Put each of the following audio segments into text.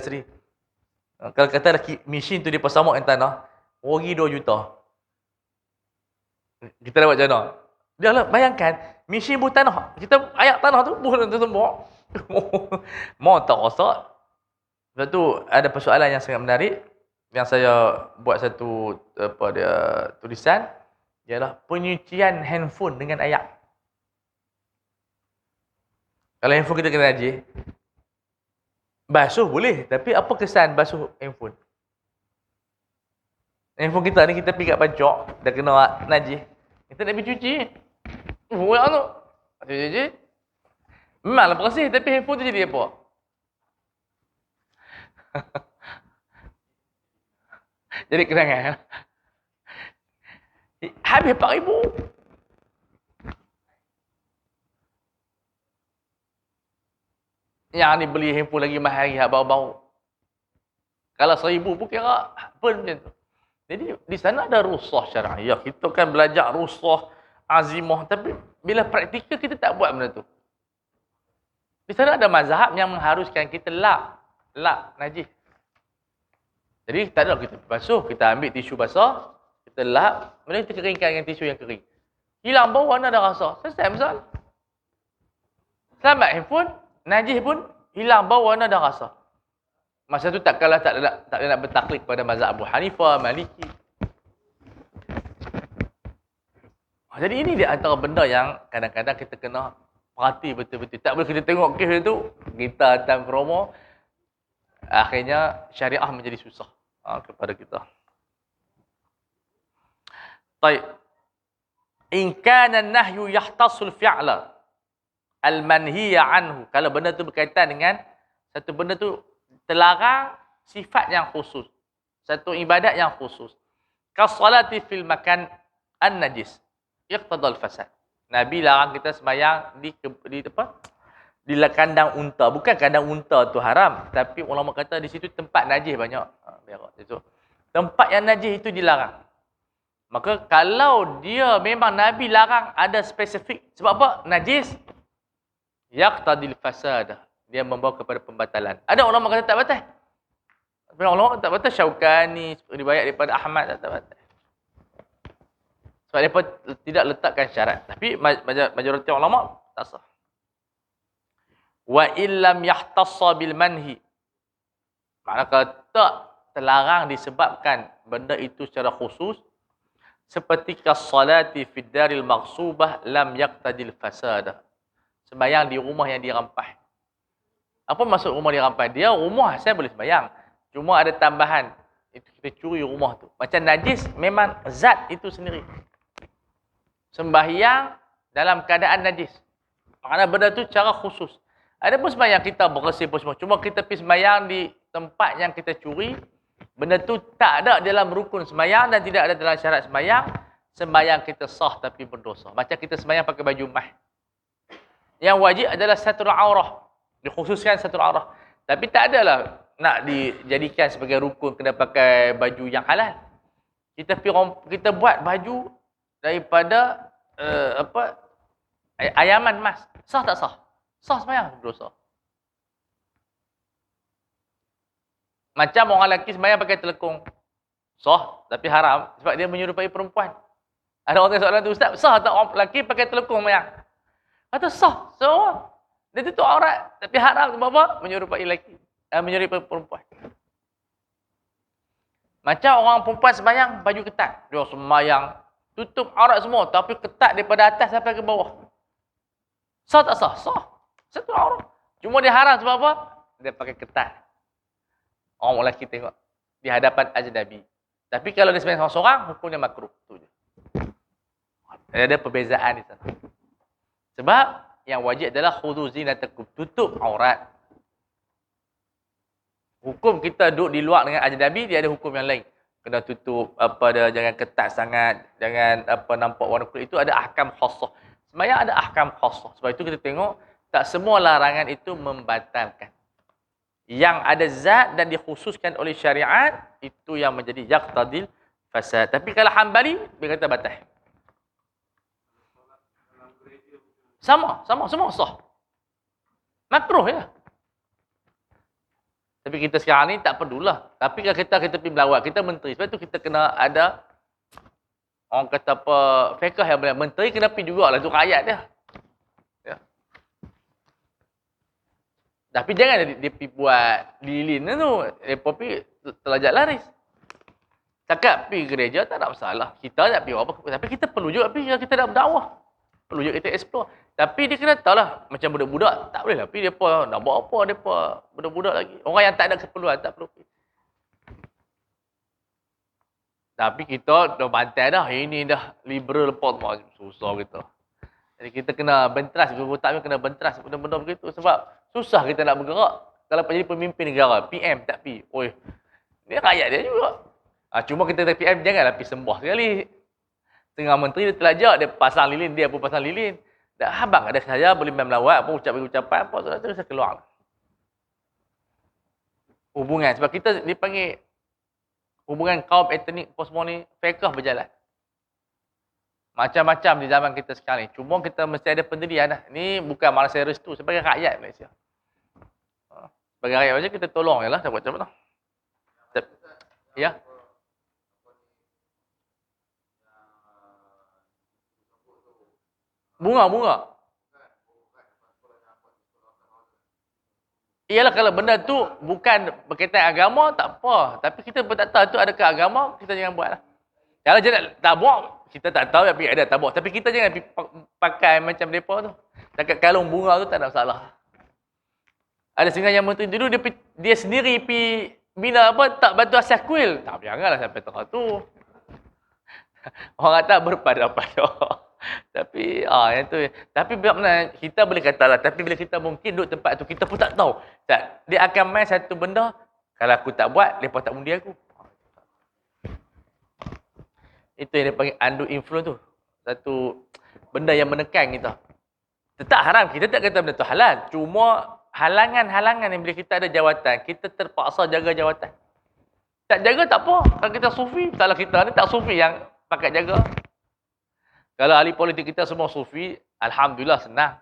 Seri. Kalau kata mesin tu dia pasamuk yang tanah, rugi 2 juta. Kita dapat macam mana? Dia lah, bayangkan, mesin buh tanah. Kita ayak tanah tu, buh tu semua. Mau tak rosak. Lepas tu, ada persoalan yang sangat menarik. Yang saya buat satu tulisan. Ialah penyucian handphone dengan ayak. Kalau handphone kita kena najis, basuh boleh. Tapi apa kesan basuh handphone? Handphone kita ni, kita pergi kat pancok, dah kena najis. Kita nak pergi cuci. Buat tu. Cuci. Memanglah bersih, tapi handphone tu jadi apa? Jadi kenangan. Habis 4,000. Yang ni beli handphone lagi mahal lagi, bau-bau. Kalau 1,000 pun kira apa macam tu. Jadi di sana ada rukhsah syar'iyah. Kita kan belajar rukhsah, azimah, tapi bila praktikal kita tak buat benda tu. Di sana ada mazhab yang mengharuskan kita lap najis. Jadi tak ada kita basuh, kita ambil tisu basah, kita lap, kemudian kita keringkan dengan tisu yang kering. Hilang bau, mana ada rasa. Selesai masalah. Selamat handphone, najis pun hilang bau, mana ada rasa. Masa tu tak kalah tak nak bertaklid pada mazhab Abu Hanifah, Maliki. Jadi ini di antara benda yang kadang-kadang kita kena perhati betul-betul. Tak boleh kita tengok kes tu, kita datang ke rumah, akhirnya syariah menjadi susah kepada kita. Baik. In kana an-nahyu yahtasul fi'la al-manhiya anhu. Kalau benda tu berkaitan dengan satu benda tu terlarang, sifat yang khusus, satu ibadat yang khusus. Kas-salati fil makan an-najis iqtadal fasad. Nabi larang kita sembahyang di kandang unta. Bukan kandang unta tu haram, tapi ulama kata di situ tempat najis banyak. Berak itu. Tempat yang najis itu dilarang. Maka kalau dia memang Nabi larang ada spesifik. Sebab apa? Najis yaqtadil fasad. Dia membawa kepada pembatalan. Ada ulama kata tak batal. Ada ulama kata tak batal. Syaukani, riwayat daripada Ahmad tak batal. Sebab dia tidak letakkan syarat. Tapi majoriti ulama tak sah. Wa illam yahtassa bil manhi. Maknanya kalau tak terlarang disebabkan benda itu secara khusus, seperti kas-salati fid daril maghsubah lam yaqtadil fasad. Sembahyang di rumah yang dirampas. Apa maksud rumah dirampas? Dia rumah saya boleh sembahyang. Cuma ada tambahan. Itu kita curi rumah tu. Macam najis memang zat itu sendiri. Sembahyang dalam keadaan najis. Maknanya benda tu cara khusus. Ada pun sembahyang kita bersih pun semua. Cuma kita pergi sembahyang di tempat yang kita curi. Benda tu tak ada dalam rukun sembahyang dan tidak ada dalam syarat sembahyang. Sembahyang kita sah tapi berdosa. Macam kita sembahyang pakai baju mah. Yang wajib adalah satrul aurah. Dikhususkan satrul aurah. Tapi tak adalah nak dijadikan sebagai rukun kena pakai baju yang halal. Kita buat baju daripada ayaman emas. Sah tak sah? Sah sembahyang berdosa. Macam orang lelaki sembahyang pakai telekung. Sah, tapi haram sebab dia menyerupai perempuan. Ada orang tanya soalan tu, Ustaz, sah tak orang lelaki pakai telekung sembahyang? Kata sah, semua. Dia tutup aurat, tapi haram sebab apa? Menyerupai lelaki, menyerupai perempuan. Macam orang perempuan sembahyang baju ketat. Dia sembahyang tutup aurat semua, tapi ketat daripada atas sampai ke bawah. Sah tak sah? Sah. Satu aurat. Cuma dia haram sebab apa? Dia pakai ketat. Orang lelaki tengok di hadapan ajnabi. Tapi kalau dia sembahyang seorang, hukumnya makruh. Tu je. Ada perbezaan di sana. Sebab yang wajib adalah khudhu zinatakum, tutup aurat. Hukum kita duduk di luar dengan ajnabi, dia ada hukum yang lain. Kena tutup jangan ketat sangat, jangan nampak warna kulit. Itu ada ahkam khassah. Sembahyang ada ahkam khassah. Sebab itu kita tengok tak semua larangan itu membatalkan. Yang ada zat dan dikhususkan oleh syariat, itu yang menjadi yaqtadil fasad. Tapi kalau Hambali, dia kata batal. Sama, semua sah. Makruh ya. Tapi kita sekarang ni tak perlulah. Tapi kalau kita pergi melawat, kita menteri. Sebab tu kita kena ada orang kata apa, fiqh yang benar. Menteri kena pergi jugalah tu rakyat dia. Ya. Tapi jangan dia pergi buat lilin tu. Dia pergi terlajak laris. Cakap pergi gereja tak ada masalah. Kita tak pergi apa. Tapi kita perlu juga pergi kalau kita nak berdakwah. Perlu juga kita explore. Tapi dia kena tahu lah. Macam budak-budak. Tak boleh lah pergi. Dia nak buat apa. Dia budak-budak lagi. Orang yang tak ada keperluan tak perlu pergi. Tapi kita dah bantai dah. Ini dah liberal pot. Susah kita. Jadi kita kena bentras. Guru tak kena bentras benda-benda begitu. Sebab susah kita nak bergerak. Kalau jadi pemimpin negara. PM tak pergi. Oi, ni rakyat dia juga. Cuma kita PM janganlah pergi sembah sekali. Tengah menteri dia terlajak. Dia pasang lilin. Dia pun pasang lilin. Dah habang ada saya boleh main melawat. Apa ucapan apa. Terus saya keluar. Hubungan. Sebab kita dipanggil hubungan kaum etnik apa ni fiqh berjalan. Macam-macam di zaman kita sekarang ni. Cuma kita mesti ada pendirian lah. Ni bukan malah saya restu sebagai rakyat Malaysia. Sebagai rakyat Malaysia kita tolong je lah. Tak buat macam mana. Ya. Bunga. Iyalah kalau benda tu bukan berkaitan agama, tak apa. Tapi kita pun tak tahu tu adakah agama, kita jangan buat lah. Kalau jangan tabuk, kita tak tahu tapi ada tabuk. Tapi kita jangan pakai macam mereka tu. Dekat kalung bunga tu tak ada masalah. Ada setengah yang menteri dulu, dia sendiri pergi bina apa, tak bantu asas kuil. Tak, janganlah sampai tengah tu. Orang kata berpada-pada. Tapi yang tu. Tapi mana kita boleh kata lah. Tapi bila kita mungkin duduk tempat tu, kita pun tak tahu. Tak, dia akan main satu benda. Kalau aku tak buat, mereka tak undi aku. Itu yang dia panggil undue influence tu. Satu benda yang menekan kita. Tak haram. Kita tak kata benda tu halal. Cuma halangan-halangan yang bila kita ada jawatan, kita terpaksa jaga jawatan. Tak jaga tak apa. Kalau kita sufi, taklah kita ni tak sufi yang pakai jaga. Kalau ahli politik kita semua sufi, alhamdulillah senang.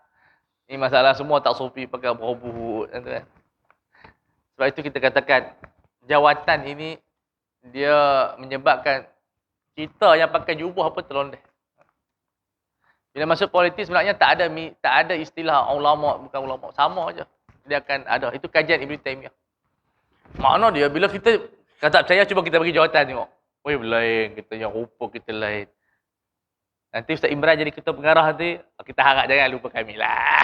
Ini masalah semua tak sufi pakai berhubung kan. Sebab itu kita katakan jawatan ini dia menyebabkan kita yang pakai jubah apa terlondeh. Bila masuk politik sebenarnya tak ada istilah ulama, bukan ulama, sama aja. Dia akan ada. Itu kajian Ibn Taymiyah. Makna dia bila kita kata percaya cuba kita bagi jawatan tengok. Oi lain, kita yang rupa kita lain. Nanti Ustaz Imran jadi ketua pengarah nanti, kita harap jangan lupa kami lah.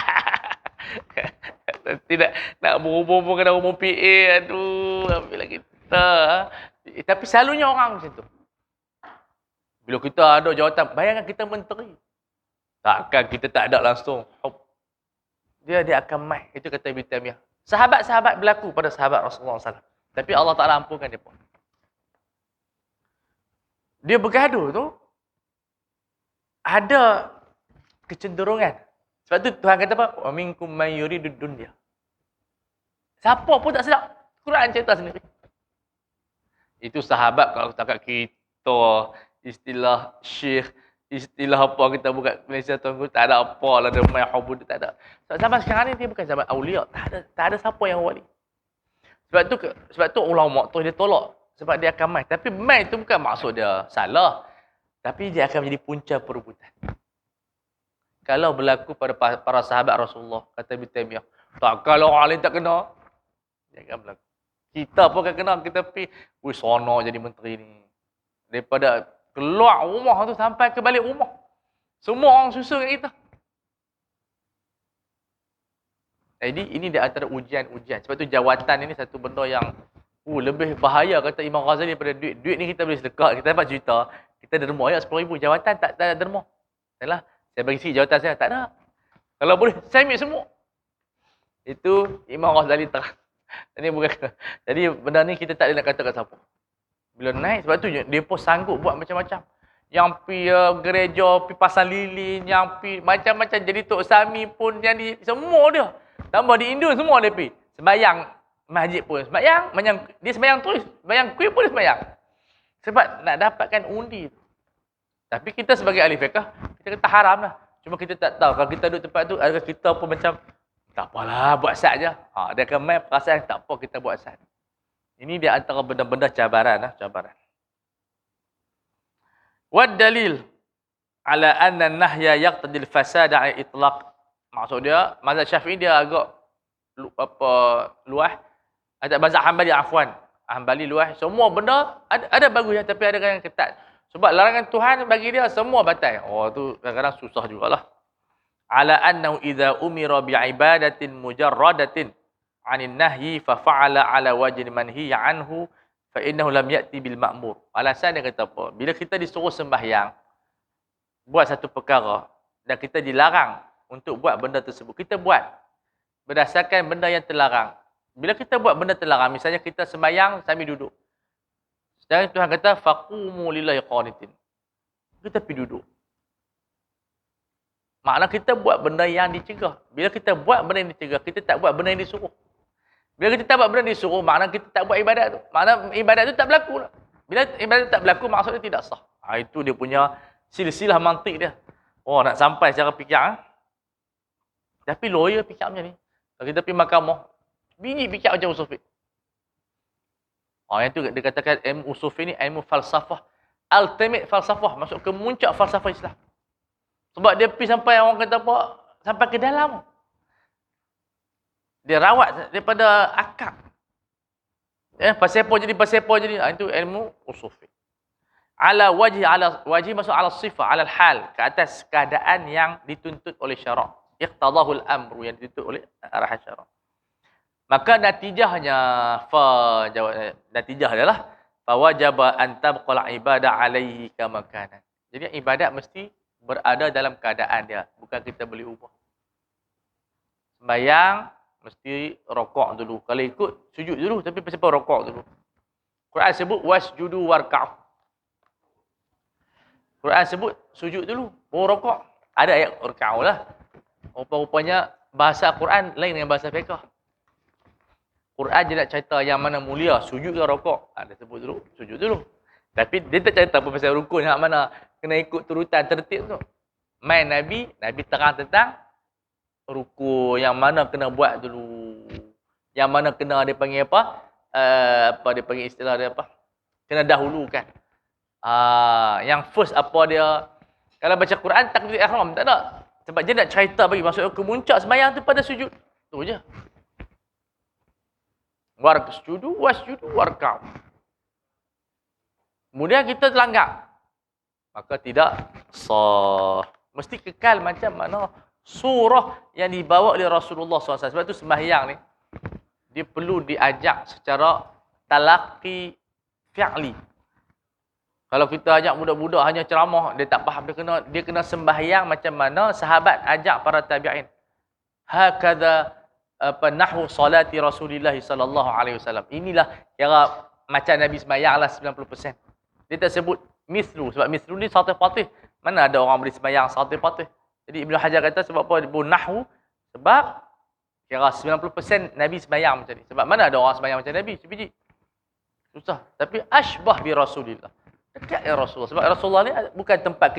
Tidak nak berhubung kena umum PA, aduh, ambillah kita. Tapi selalunya orang macam tu. Bila kita ada jawatan, bayangkan kita menteri. Takkan kita tak ada langsung. Dia akan mai. Itu kata Ibn Taymiyah. Sahabat-sahabat berlaku pada sahabat Rasulullah SAW. Tapi Allah Ta'ala ampunkan dia pun. Dia bergaduh tu, ada kecenderungan. Sebab tu Tuhan kata apa? Wa minkum man yuridud dunya. Siapa pun tak sedap. Quran cerita sendiri. Itu sahabat kalau takat kita istilah syekh, istilah apa kita buka Malaysia tunggu tak ada apa lah dia main hubud tak ada. Sebab zaman sekarang ni dia bukan zaman aulia, tak ada siapa yang wali. Sebab tu ulama tu dia tolak sebab dia akan mai. Tapi mai tu bukan maksud dia salah. Tapi dia akan menjadi punca perebutan. Kalau berlaku pada para sahabat Rasulullah, kata Ibn Taymiyah, tak kalau orang lain tak kena, jangan berlaku. Kita pun akan kena, kita pergi, wih sono jadi menteri ni. Daripada keluar rumah tu sampai ke balik rumah. Semua orang susul kat kita. Jadi ini dia antara ujian-ujian. Sebab tu jawatan ini satu benda yang lebih bahaya kata Imam Ghazali daripada duit. Duit ni kita boleh sedekah, kita dapat juta. Kita derma ya 10,000, jawatan tak ada derma. Yalah, saya bagi sikit jawatan saya, tak ada. Kalau boleh, saya ambil semua. Itu Imam Ghazali terang. Ini bukan. Jadi benda ni kita tak boleh nak kata kat siapa. Bila naik, sebab tu dia pun sanggup buat macam-macam. Yang pergi gereja, pergi pasang lilin, yang pergi macam-macam. Jadi Tok Sami pun jadi semua dia. Tambah di Indo semua dia pergi. Sembayang masjid pun sembayang, dia sembayang terus, sembayang kuih pun dia sembayang. Sebab nak dapatkan undi tu. Tapi kita sebagai ahli fiqh, kita kata haram lah. Cuma kita tak tahu. Kalau kita duduk tempat tu, adakah kita pun macam, tak apalah, buat sat je. Dia akan main perasaan, tak apa kita buat sat. Ini dia antara benda-benda cabaran. Cabaran. Wad dalil ala anna nahya yaqtadil fasada ala itlaq. Maksud dia, mazhab Syafi'i dia agak luah. Ada mazhab Hambali afwan. Hambali luah. Semua benda ada bagus tapi ada yang ketat. Sebab larangan Tuhan bagi dia semua batal. Oh tu kadang-kadang susah jugalah. Ala annahu idza umira bi ibadatin mujarradatin 'anil nahyi fa fa'ala ala wajhi manhiya anhu fa innahu lam ya'ti bil ma'mur. Alasan dia kata apa? Bila kita disuruh sembahyang buat satu perkara dan kita dilarang untuk buat benda tersebut, kita buat berdasarkan benda yang terlarang. Bila kita buat benda terlarang, misalnya kita sembahyang sambil duduk. Sedangkan Tuhan kata faqumu lillahi qanitin. Kita pergi duduk. Makna kita buat benda yang dicegah. Bila kita buat benda yang dicegah, kita tak buat benda yang disuruh. Bila kita tak buat benda yang disuruh, makna kita tak buat ibadat tu. Makna ibadat tu tak berlaku lah. Bila ibadat tu tak berlaku, maksudnya tidak sah. Itu dia punya silsilah mantik dia. Oh, nak sampai secara fikir. Tapi lawyer fikir macam ni. Kalau kita pergi mahkamah, bini fikir macam usul fiqh. Yang tu dia katakan ilmu usul fiqh ni ilmu falsafah. Ultimate falsafah. Masuk ke muncak falsafah Islam. Sebab dia pergi sampai orang kata apa? Sampai ke dalam. Dia rawat daripada akar. Pasal apa jadi. Itu ilmu usul fiqh. Ala wajhi maksud ala sifah, ala hal. Ke atas keadaan yang dituntut oleh syarak. Iqtadahul amru yang dituntut oleh arahan syarak. Maka natijahnya natijah adalah fawajaba an tabqal ibadah alaihi kama kana. Jadi ibadat mesti berada dalam keadaan dia, bukan kita boleh ubah. Sembayang mesti rokok dulu. Kalau ikut sujud dulu, tapi pasal rokok dulu. Quran sebut wasjudu warka'u. Quran sebut sujud dulu, baru rokok. Ada ayat warka'u lah. Rupa-rupanya bahasa Quran lain dengan bahasa fiqh. Quran je nak cerita yang mana mulia, sujud ke rokok. Dia sebut dulu, sujud dulu. Tapi dia tak cerita apa pasal rukun yang mana kena ikut turutan tertib tu. Main Nabi terang tentang rukun yang mana kena buat dulu. Yang mana kena dia panggil apa? Dia panggil istilah dia apa? Kena dahulukan. Yang first apa dia? Kalau baca Quran takbir ihram tak ada. Sebab dia nak cerita bagi maksudnya kemuncak sembahyang tu pada sujud. Tu je. Wasjudu warka'u. Kemudian kita terlanggar. Maka tidak sah. Mesti kekal macam mana surah yang dibawa oleh Rasulullah SAW. Sebab tu sembahyang ni, dia perlu diajak secara talaqi fi'li. Kalau kita ajak budak-budak hanya ceramah, dia tak faham. Dia kena sembahyang macam mana sahabat ajak para tabi'in. Hakadha nahwu salati Rasulullah sallallahu alaihi wasallam. Inilah kira macam Nabi sembahyang lah 90%. Dia tak sebut mithlu, sebab mithlu ni satu fatih. Mana ada orang boleh sembahyang satu fatih. Jadi Ibnu Hajar kata sebab apa dia pun nahwu, sebab kira 90% Nabi sembahyang macam ni. Sebab mana ada orang sembahyang macam Nabi sebiji. Susah. Tapi ashbah bi Rasulillah. Dekat ya Rasulullah. Sebab Rasulullah ni bukan tempat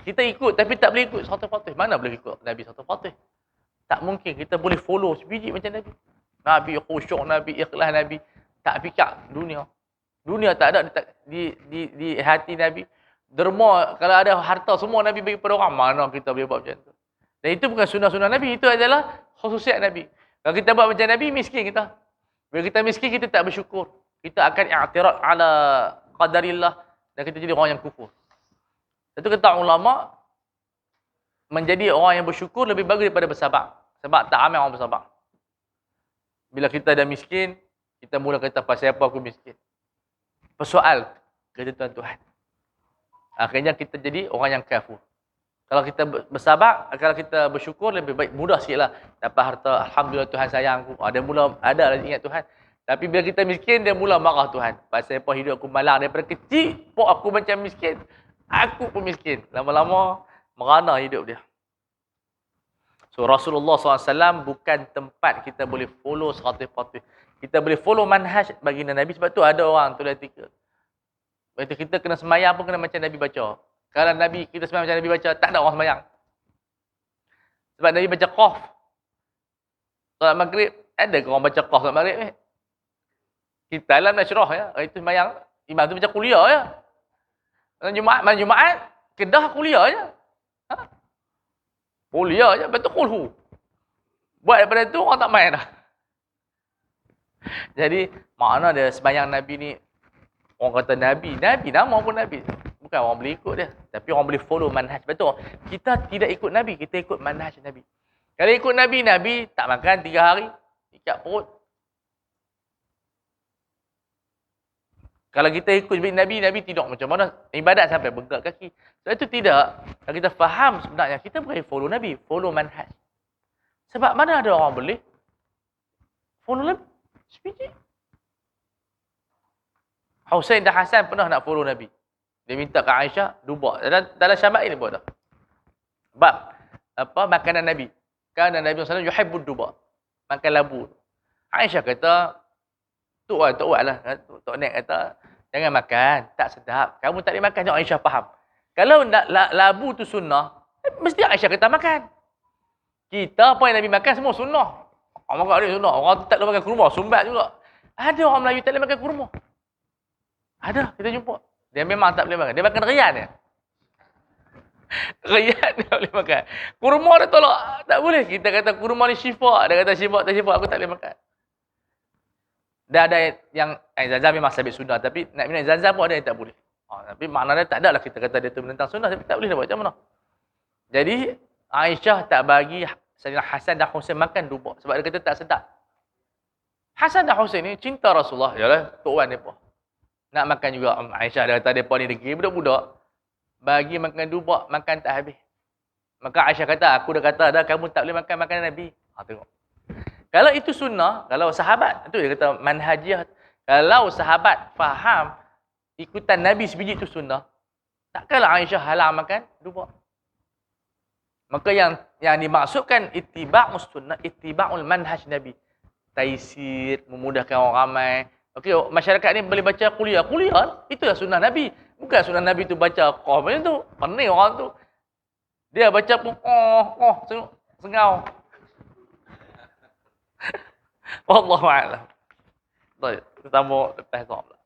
kita ikut tapi tak boleh ikut satu fatih. Mana boleh ikut Nabi satu fatih? Tak mungkin kita boleh follow sebiji macam Nabi. Nabi khusyuk, Nabi ikhlas, Nabi tak fikir dunia. Dunia tak ada di hati Nabi. Derma, kalau ada harta semua Nabi bagi pada orang, mana kita boleh buat macam tu. Dan itu bukan sunnah-sunnah Nabi, itu adalah khususiat Nabi. Kalau kita buat macam Nabi, miskin kita. Bila kita miskin, kita tak bersyukur. Kita akan i'tirad ala qadarillah dan kita jadi orang yang kufur. Itu kata ulama, menjadi orang yang bersyukur lebih bagus daripada bersabar. Sebab tak ramai orang bersabar. Bila kita dah miskin, kita mula kata pasal apa aku miskin. Persoal ketentuan Tuhan. Akhirnya kita jadi orang yang kafir. Kalau kita bersabar, kalau kita bersyukur lebih baik, mudah sikitlah dapat harta. Alhamdulillah Tuhan sayang aku. Dia mula ada ingat Tuhan. Tapi bila kita miskin, dia mula marah Tuhan. Pasal apa hidup aku malang daripada kecil, pun aku macam miskin. Aku pun miskin. Lama-lama merana hidup dia. So Rasulullah SAW bukan tempat kita boleh follow 100%. Kita boleh follow manhaj baginda Nabi. Sebab tu ada orang tu etika. Sebab tu kita kena semayang pun kena macam Nabi baca. Kalau Nabi kita semayang macam Nabi baca, tak ada orang semayang. Sebab Nabi baca qaf. Salat maghrib, ada ke orang baca qaf salat maghrib? Kita dalam nasyrah ya. Itu sembahyang. Imam tu macam kuliah ya. Malam Jumaat, Kedah kuliah je. Ha? Kuliah je, betul kulhu. Buat daripada tu, orang tak main dah. Jadi, makna dia sembahyang Nabi ni, orang kata Nabi nama pun Nabi. Bukan orang boleh ikut dia. Tapi orang boleh follow manhaj. Betul. Kita tidak ikut Nabi, kita ikut manhaj Nabi. Kalau ikut Nabi, Nabi tak makan 3 hari, ikat perut. Kalau kita ikut Nabi, Nabi tidak macam mana ibadat sampai begak kaki. Sebab itu tidak. Kalau kita faham sebenarnya, kita boleh follow Nabi, follow manhaj. Sebab mana ada orang boleh follow Nabi? Sebiji. Husain dan Hasan pernah nak follow Nabi. Dia minta ke Aisyah, dubak. Dalam Syama'il ni buat dah. Bab makanan Nabi. Kerana Nabi SAW yuhibbud dubak. Makan labu. Aisyah kata, Tok lah. Tok Nek kata, jangan makan. Tak sedap. Kamu tak boleh makan. Jangan Aisyah faham. Kalau labu tu sunnah, mesti Aisyah kata makan. Kita apa yang Nabi makan semua sunnah. Orang makan dia sunnah. Orang tak boleh makan kurma. Sumbat juga. Ada orang Melayu tak boleh makan kurma. Ada. Kita jumpa. Dia memang tak boleh makan. Dia makan rian je. Rian dia boleh makan. Kurma dia tolak. Tak boleh. Kita kata kurma ni syifa. Dia kata syifa tak syifa. Aku tak boleh makan. Dah ada yang Zam-Zam memang sabit sunnah, tapi nak minum Zam-Zam pun ada yang tak boleh. Tapi maknanya tak adalah kita kata dia tu menentang sunnah, tapi tak boleh nak buat macam mana. Jadi Aisyah tak bagi Sayyidina Hasan dan Husain makan dubak sebab dia kata tak sedap. Hasan dan Husain ni cinta Rasulullah, yalah tuan depa. Nak makan juga. Aisyah dia kata depa ni degil budak-budak bagi makan dubak, makan tak habis. Maka Aisyah kata, aku dah kata dah kamu tak boleh makan makanan Nabi. Tengok. Kalau itu sunnah, kalau sahabat, itu dia kata manhajiyah. Kalau sahabat faham ikutan Nabi sebiji itu sunnah, takkanlah Aisyah halang makan dubak. Maka yang dimaksudkan ittiba'us sunnah, ittiba'ul manhaj Nabi. Taisir, memudahkan orang ramai. Okey, masyarakat ni boleh baca kuliah. Kuliah, itulah sunnah Nabi. Bukan sunnah Nabi tu baca qaf macam tu. Pening orang tu. Dia baca pun sengau. Wallahu a'lam. Baik, kita sambung lepas tu.